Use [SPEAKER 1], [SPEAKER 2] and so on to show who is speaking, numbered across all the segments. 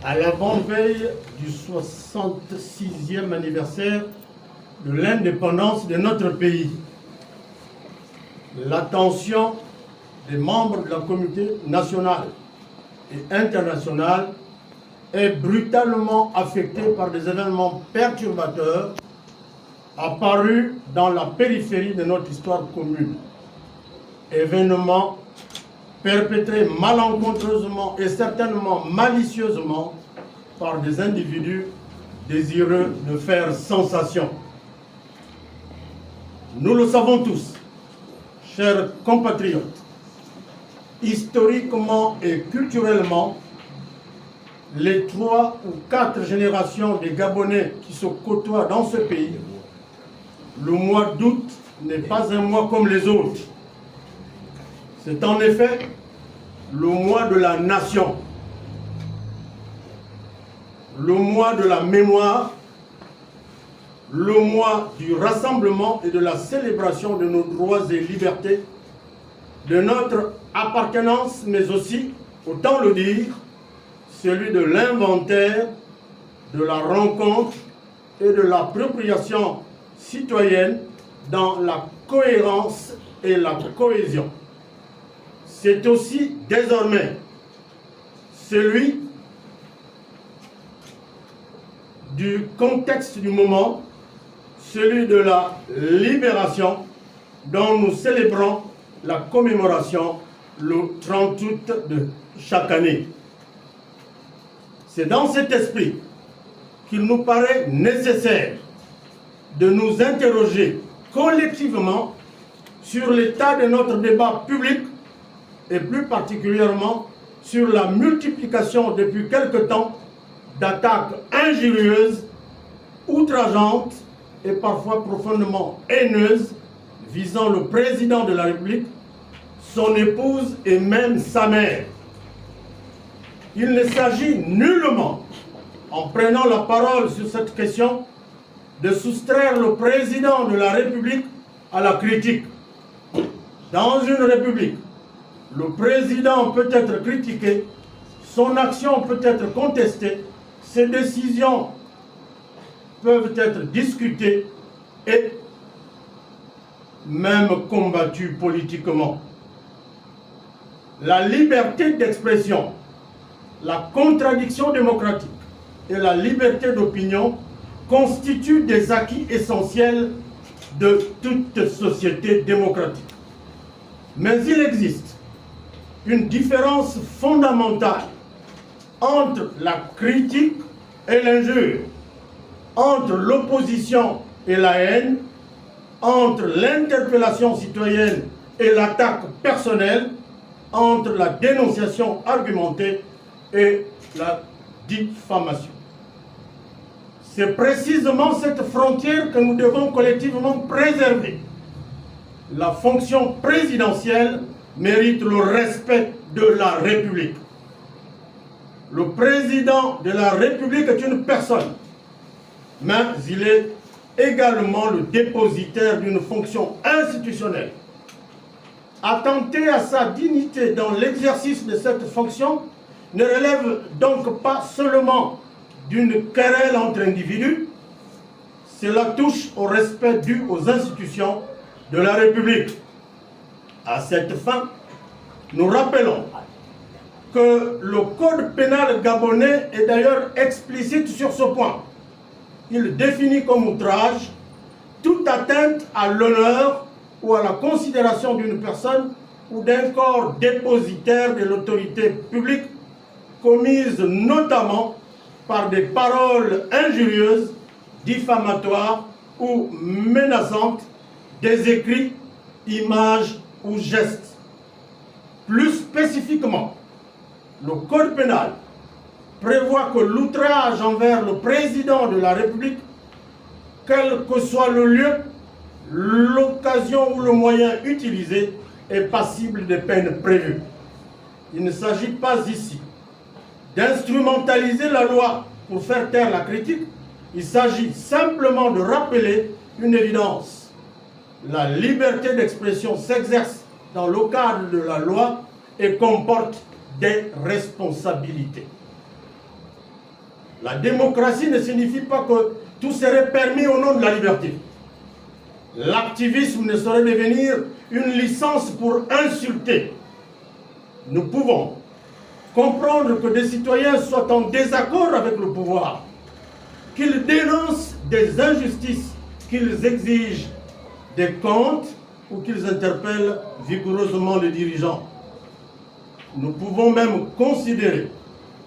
[SPEAKER 1] à l'avant-veille du 66e anniversaire de l'indépendance de notre pays. L'attention des membres de la communauté nationale et internationale est brutalement affectée par des événements perturbateurs apparus dans la périphérie de notre histoire commune. Événements perpétrés malencontreusement et certainement malicieusement par des individus désireux de faire sensation. Nous le savons tous, chers compatriotes, historiquement et culturellement, les 3 ou 4 générations des Gabonais qui se côtoient dans ce pays, le mois d'août n'est pas un mois comme les autres. C'est en effet le mois de la nation, le mois de la mémoire, le mois du rassemblement et de la célébration de nos droits et libertés, de notre appartenance, mais aussi, autant le dire, celui de l'inventaire, de la rencontre et de l'appropriation citoyenne dans la cohérence et la cohésion. C'est aussi désormais celui du contexte du moment, celui de la libération dont nous célébrons la commémoration le 30 août de chaque année. C'est dans cet esprit qu'il nous paraît nécessaire de nous interroger collectivement sur l'état de notre débat public et plus particulièrement sur la multiplication depuis quelque temps d'attaques injurieuses, outrageantes et parfois profondément haineuses visant le président de la République, son épouse et même sa mère. Il ne s'agit nullement, en prenant la parole sur cette question, de soustraire le président de la République à la critique. Dans une République, le président peut être critiqué, son action peut être contestée, ses décisions peuvent être discutées et même combattues politiquement. La liberté d'expression, la contradiction démocratique et la liberté d'opinion constituent des acquis essentiels de toute société démocratique. Mais il existe une différence fondamentale entre la critique et l'injure, entre l'opposition et la haine, entre l'interpellation citoyenne et l'attaque personnelle, entre la dénonciation argumentée et la diffamation. C'est précisément cette frontière que nous devons collectivement préserver. La fonction présidentielle mérite le respect de la République. Le président de la République est une personne, mais il est également le dépositaire d'une fonction institutionnelle. Attenter à sa dignité dans l'exercice de cette fonction ne relève donc pas seulement d'une querelle entre individus, cela touche au respect dû aux institutions de la République. À cette fin, nous rappelons que le code pénal gabonais est d'ailleurs explicite sur ce point. Il définit comme outrage toute atteinte à l'honneur ou à la considération d'une personne ou d'un corps dépositaire de l'autorité publique commise notamment par des paroles injurieuses, diffamatoires ou menaçantes, des écrits, images ou gestes. Plus spécifiquement, le Code pénal prévoit que l'outrage envers le président de la République, quel que soit le lieu, l'occasion ou le moyen utilisé, est passible des peines prévues. Il ne s'agit pas ici d'instrumentaliser la loi pour faire taire la critique, il s'agit simplement de rappeler une évidence. La liberté d'expression s'exerce dans le cadre de la loi et comporte des responsabilités. La démocratie ne signifie pas que tout serait permis au nom de la liberté. L'activisme ne saurait devenir une licence pour insulter. Nous pouvons comprendre que des citoyens soient en désaccord avec le pouvoir, qu'ils dénoncent des injustices, qu'ils exigent des comptes ou qu'ils interpellent vigoureusement les dirigeants. Nous pouvons même considérer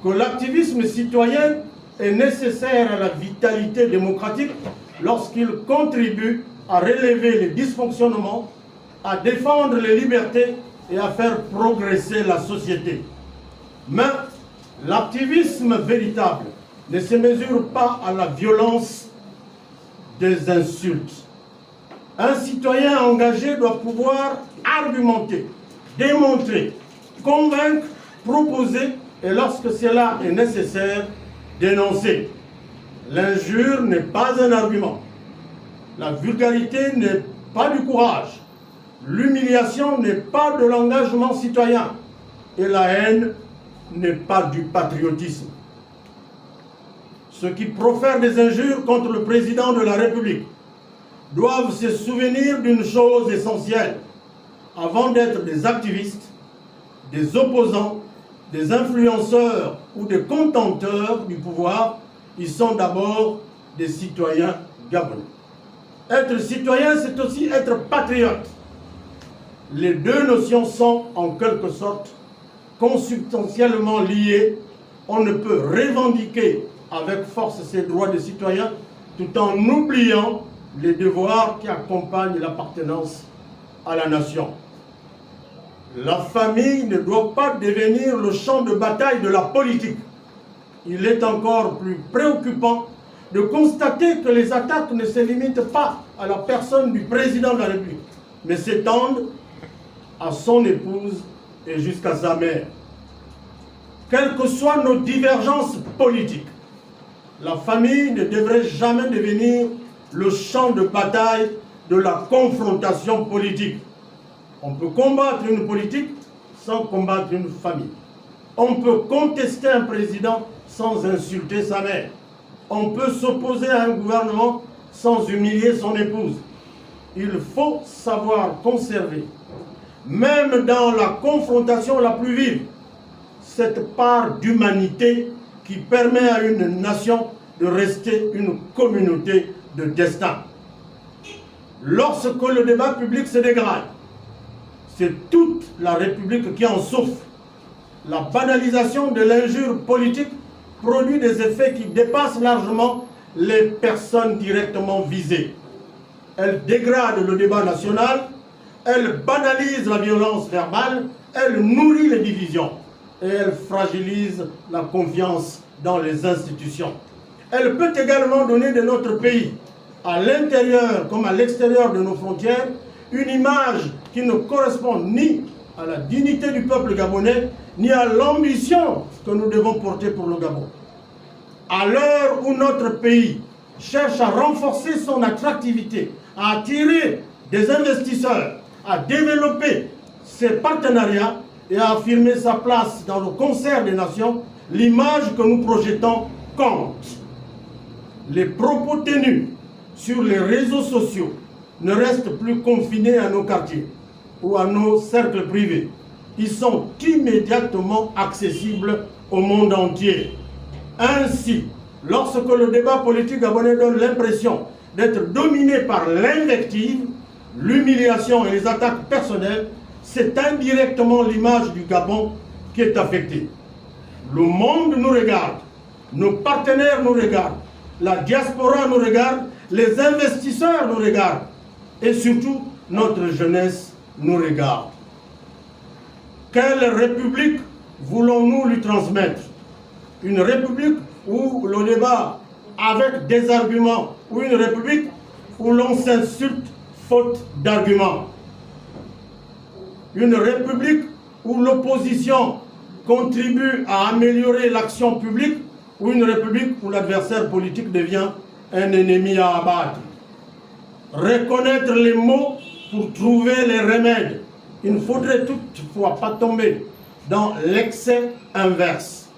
[SPEAKER 1] que l'activisme citoyen est nécessaire à la vitalité démocratique lorsqu'il contribue à relever les dysfonctionnements, à défendre les libertés et à faire progresser la société. Mais l'activisme véritable ne se mesure pas à la violence des insultes. Un citoyen engagé doit pouvoir argumenter, démontrer, convaincre, proposer et lorsque cela est nécessaire, dénoncer. L'injure n'est pas un argument. La vulgarité n'est pas du courage. L'humiliation n'est pas de l'engagement citoyen. Et la haine n'est pas du patriotisme. Ceux qui profèrent des injures contre le président de la République doivent se souvenir d'une chose essentielle. Avant d'être des activistes, des opposants, des influenceurs ou des contenteurs du pouvoir, ils sont d'abord des citoyens gabonais. Être citoyen, c'est aussi être patriote. Les deux notions sont en quelque sorte consubstantiellement liées. On ne peut revendiquer avec force ses droits de citoyen tout en oubliant les devoirs qui accompagnent l'appartenance à la nation. La famille ne doit pas devenir le champ de bataille de la politique. Il est encore plus préoccupant de constater que les attaques ne se limitent pas à la personne du président de la République, mais s'étendent à son épouse et jusqu'à sa mère. Quelles que soient nos divergences politiques, la famille ne devrait jamais devenir le champ de bataille de la confrontation politique. On peut combattre une politique sans combattre une famille. On peut contester un président sans insulter sa mère. On peut s'opposer à un gouvernement sans humilier son épouse. Il faut savoir conserver, même dans la confrontation la plus vive, cette part d'humanité qui permet à une nation de rester une communauté de destin. Lorsque le débat public se dégrade, c'est toute la République qui en souffre. La banalisation de l'injure politique produit des effets qui dépassent largement les personnes directement visées. Elle dégrade le débat national, elle banalise la violence verbale, elle nourrit les divisions et elle fragilise la confiance dans les institutions. Elle peut également donner de notre pays, à l'intérieur comme à l'extérieur de nos frontières, une image qui ne correspond ni à la dignité du peuple gabonais, ni à l'ambition que nous devons porter pour le Gabon. À l'heure où notre pays cherche à renforcer son attractivité, à attirer des investisseurs, à développer ses partenariats et à affirmer sa place dans le concert des nations, l'image que nous projetons compte. Les propos tenus sur les réseaux sociaux ne restent plus confinés à nos quartiers ou à nos cercles privés. Ils sont immédiatement accessibles au monde entier. Ainsi, lorsque le débat politique gabonais donne l'impression d'être dominé par l'invective, l'humiliation et les attaques personnelles, c'est indirectement l'image du Gabon qui est affectée. Le monde nous regarde, nos partenaires nous regardent, la diaspora nous regarde, les investisseurs nous regardent et surtout notre jeunesse nous regarde. Quelle république voulons-nous lui transmettre? Une république où le débat avec des arguments ou une république où l'on s'insulte faute d'arguments? Une république où l'opposition contribue à améliorer l'action publique ou une république où l'adversaire politique devient un ennemi à abattre? Reconnaître les mots pour trouver les remèdes. Il ne faudrait toutefois pas tomber dans l'excès inverse.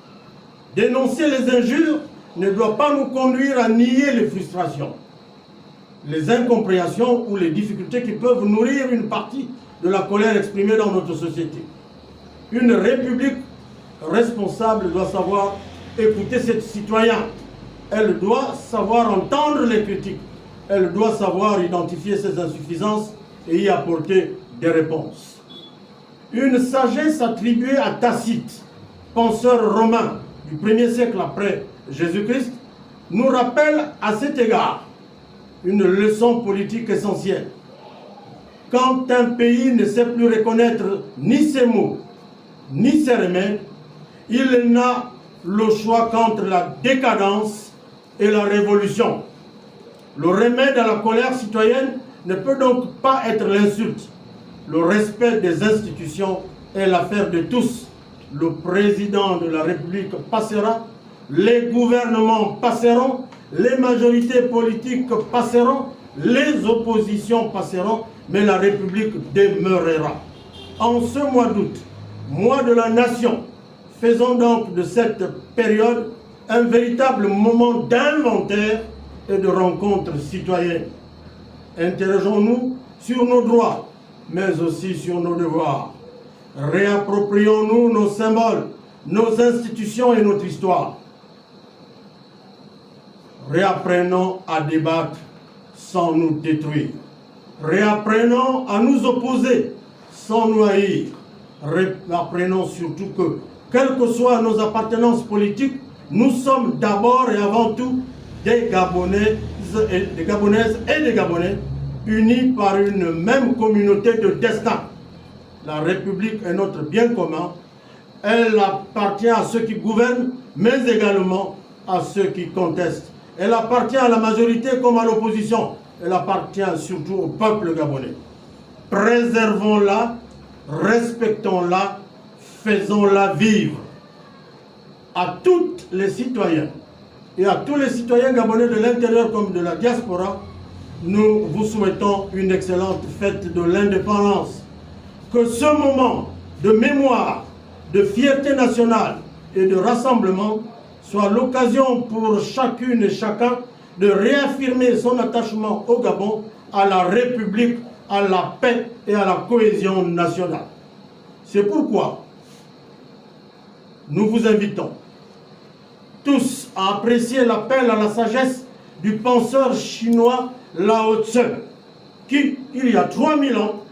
[SPEAKER 1] Dénoncer les injures ne doit pas nous conduire à nier les frustrations, les incompréhensions ou les difficultés qui peuvent nourrir une partie de la colère exprimée dans notre société. Une république responsable doit savoir écouter ses citoyens. Elle doit savoir entendre les critiques. Elle doit savoir identifier ses insuffisances et y apporter des réponses. Une sagesse attribuée à Tacite, penseur romain du 1er siècle après Jésus-Christ, nous rappelle à cet égard une leçon politique essentielle. Quand un pays ne sait plus reconnaître ni ses mots, ni ses remèdes, il n'a le choix qu'entre la décadence et la révolution. Le remède à la colère citoyenne ne peut donc pas être l'insulte. Le respect des institutions est l'affaire de tous. Le président de la République passera, les gouvernements passeront, les majorités politiques passeront, les oppositions passeront, mais la République demeurera. En ce mois d'août, mois de la nation, faisons donc de cette période un véritable moment d'inventaire et de rencontre citoyenne. Interrogeons-nous sur nos droits, mais aussi sur nos devoirs. Réapproprions-nous nos symboles, nos institutions et notre histoire. Réapprenons à débattre sans nous détruire. Réapprenons à nous opposer sans nous haïr. Réapprenons surtout que, quelles que soient nos appartenances politiques, nous sommes d'abord et avant tout des Gabonaises et des Gabonais unis par une même communauté de destin. La République est notre bien commun. Elle appartient à ceux qui gouvernent, mais également à ceux qui contestent. Elle appartient à la majorité comme à l'opposition. Elle appartient surtout au peuple gabonais. Préservons-la, respectons-la, faisons-la vivre. À toutes les citoyens et à tous les citoyens gabonais de l'intérieur comme de la diaspora, nous vous souhaitons une excellente fête de l'indépendance. Que ce moment de mémoire, de fierté nationale et de rassemblement soit l'occasion pour chacune et chacun de réaffirmer son attachement au Gabon, à la République, à la paix et à la cohésion nationale. C'est pourquoi nous vous invitons tous à apprécier l'appel à la sagesse du penseur chinois Lao Tse, qui, il y a 3000 ans,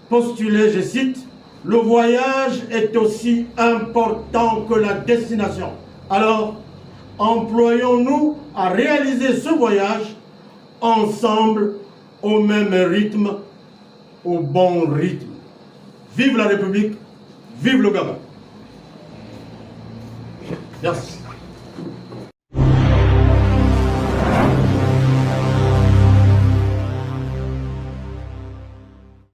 [SPEAKER 1] postulait, je cite, « Le voyage est aussi important que la destination ». Alors, employons-nous à réaliser ce voyage ensemble au même rythme, au bon rythme. Vive la République, vive le Gabon. Merci.